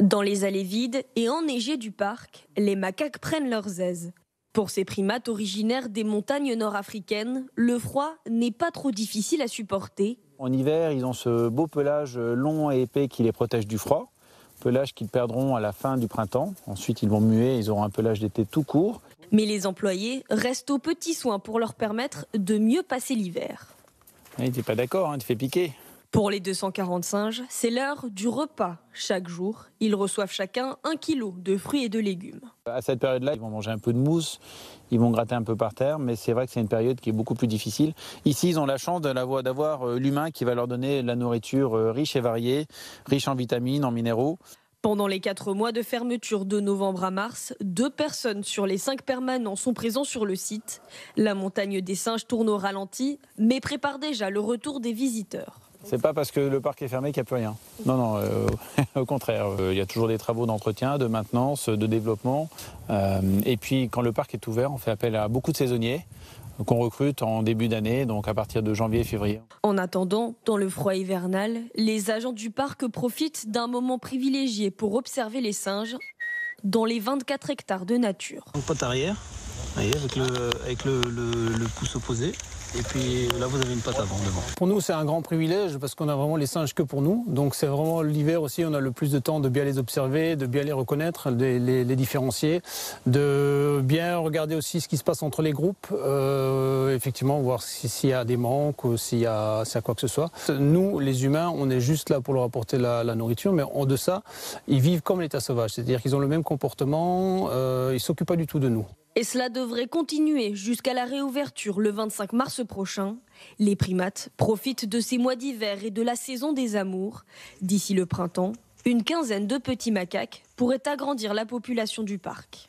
Dans les allées vides et enneigées du parc, les macaques prennent leurs aises. Pour ces primates originaires des montagnes nord-africaines, le froid n'est pas trop difficile à supporter. En hiver, ils ont ce beau pelage long et épais qui les protège du froid. Pelage qu'ils perdront à la fin du printemps. Ensuite, ils vont muer, ils auront un pelage d'été tout court. Mais les employés restent aux petits soins pour leur permettre de mieux passer l'hiver. Il n'était pas d'accord, il te fait piquer. Pour les 240 singes, c'est l'heure du repas. Chaque jour, ils reçoivent chacun 1 kilo de fruits et de légumes. À cette période-là, ils vont manger un peu de mousse, ils vont gratter un peu par terre, mais c'est vrai que c'est une période qui est beaucoup plus difficile. Ici, ils ont la chance d'avoir l'humain qui va leur donner la nourriture riche et variée, riche en vitamines, en minéraux. Pendant les 4 mois de fermeture de novembre à mars, 2 personnes sur les 5 permanents sont présents sur le site. La montagne des singes tourne au ralenti, mais prépare déjà le retour des visiteurs. C'est pas parce que le parc est fermé qu'il n'y a plus rien. Non, au contraire. Il y a toujours des travaux d'entretien, de maintenance, de développement. Et puis, quand le parc est ouvert, on fait appel à beaucoup de saisonniers qu'on recrute en début d'année, donc à partir de janvier et février. En attendant, dans le froid hivernal, les agents du parc profitent d'un moment privilégié pour observer les singes dans les 24 hectares de nature. En patte arrière, voyez, avec le pouce opposé. Et puis là, vous avez une patte avant devant. Pour nous, c'est un grand privilège parce qu'on a vraiment les singes que pour nous. Donc c'est vraiment l'hiver aussi, on a le plus de temps de bien les observer, de bien les reconnaître, de les différencier, de bien regarder aussi ce qui se passe entre les groupes, effectivement voir s'il y a des manques ou s'il y a quoi que ce soit. Nous, les humains, on est juste là pour leur apporter la nourriture, mais en deçà, ils vivent comme l'état sauvage, c'est-à-dire qu'ils ont le même comportement, ils ne s'occupent pas du tout de nous. Et cela devrait continuer jusqu'à la réouverture le 25 mars prochain. Les primates profitent de ces mois d'hiver et de la saison des amours. D'ici le printemps, une quinzaine de petits macaques pourraient agrandir la population du parc.